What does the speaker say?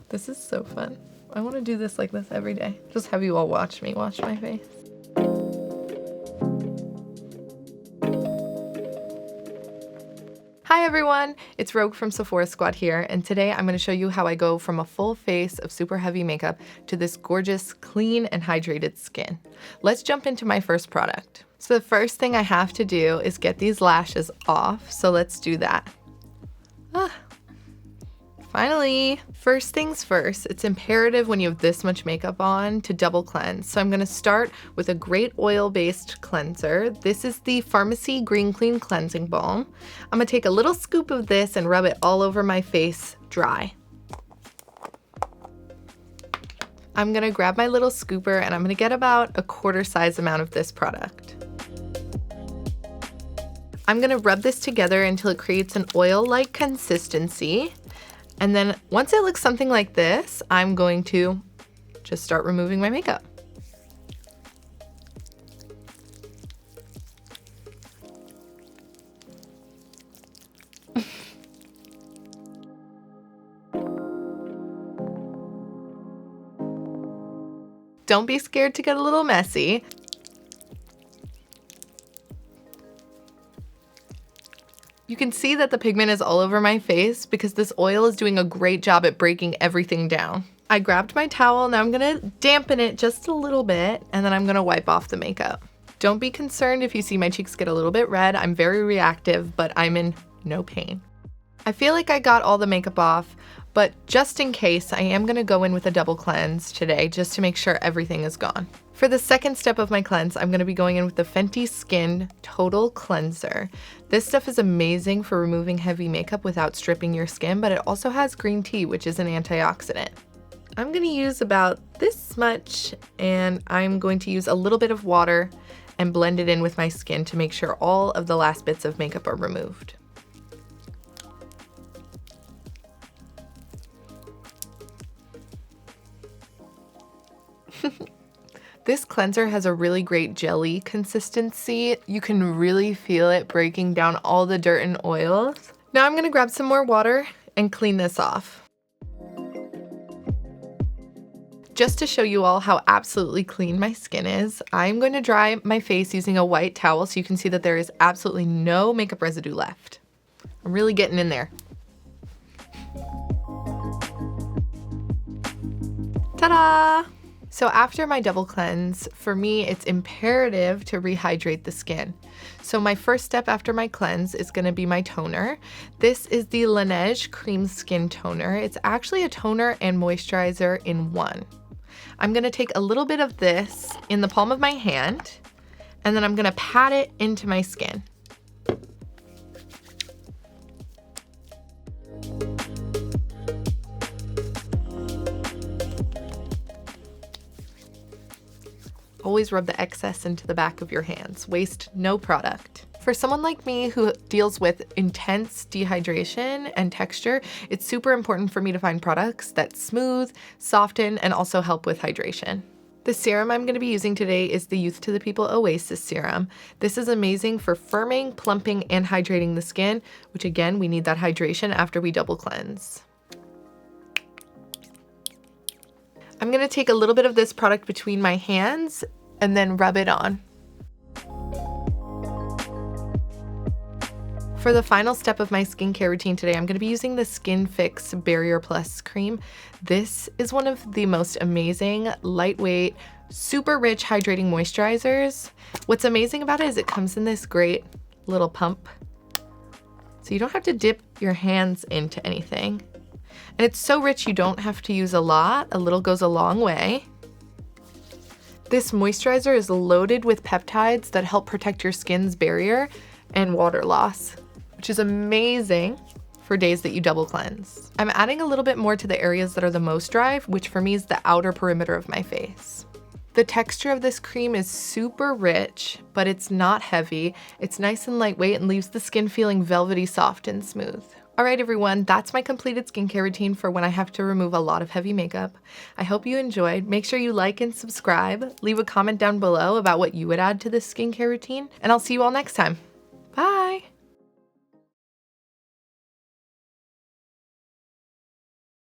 This is so fun. I want to do this like this every day. Just have you all watch me wash my face. Hi everyone, it's Rogue from Sephora Squad here, and today I'm going to show you how I go from a full face of super heavy makeup to this gorgeous, clean and hydrated skin. Let's jump into my first product. So the first thing I have to do is get these lashes off, so let's do that. Finally! First things first, it's imperative when you have this much makeup on to double cleanse. So I'm going to start with a great oil-based cleanser. This is the Pharmacy Green Clean Cleansing Balm. I'm going to take a little scoop of this and rub it all over my face dry. I'm going to grab my little scooper and I'm going to get about a quarter size amount of this product. I'm going to rub this together until it creates an oil-like consistency. And then once it looks something like this, I'm going to just start removing my makeup. Don't be scared to get a little messy. You can see that the pigment is all over my face because this oil is doing a great job at breaking everything down. I grabbed my towel, now I'm gonna dampen it just a little bit, and then I'm gonna wipe off the makeup. Don't be concerned if you see my cheeks get a little bit red. I'm very reactive, but I'm in no pain. I feel like I got all the makeup off, but just in case, I am gonna go in with a double cleanse today just to make sure everything is gone. For the second step of my cleanse, I'm gonna be going in with the Fenty Skin Total Cleanser. This stuff is amazing for removing heavy makeup without stripping your skin, but it also has green tea, which is an antioxidant. I'm gonna use about this much, and I'm going to use a little bit of water and blend it in with my skin to make sure all of the last bits of makeup are removed. This cleanser has a really great jelly consistency. You can really feel it breaking down all the dirt and oils. Now I'm gonna grab some more water and clean this off. Just to show you all how absolutely clean my skin is, I'm going to dry my face using a white towel so you can see that there is absolutely no makeup residue left. I'm really getting in there. Ta-da! So after my double cleanse, for me, it's imperative to rehydrate the skin. So my first step after my cleanse is gonna be my toner. This is the Laneige Cream Skin Toner. It's actually a toner and moisturizer in one. I'm gonna take a little bit of this in the palm of my hand, and then I'm gonna pat it into my skin. Always rub the excess into the back of your hands. Waste no product. For someone like me who deals with intense dehydration and texture, it's super important for me to find products that smooth, soften, and also help with hydration. The serum I'm going to be using today is the Youth to the People Oasis Serum. This is amazing for firming, plumping, and hydrating the skin, which again, we need that hydration after we double cleanse. I'm going to take a little bit of this product between my hands and then rub it on. For the final step of my skincare routine today, I'm going to be using the Skin Fix Barrier Plus cream. This is one of the most amazing, lightweight, super rich hydrating moisturizers. What's amazing about it is it comes in this great little pump. So you don't have to dip your hands into anything. And it's so rich you don't have to use a lot. A little goes a long way. This moisturizer is loaded with peptides that help protect your skin's barrier and water loss, which is amazing for days that you double cleanse. I'm adding a little bit more to the areas that are the most dry, which for me is the outer perimeter of my face. The texture of this cream is super rich, but it's not heavy. It's nice and lightweight and leaves the skin feeling velvety soft and smooth. All right, everyone, that's my completed skincare routine for when I have to remove a lot of heavy makeup. I hope you enjoyed. Make sure you like and subscribe. Leave a comment down below about what you would add to this skincare routine, and I'll see you all next time. Bye.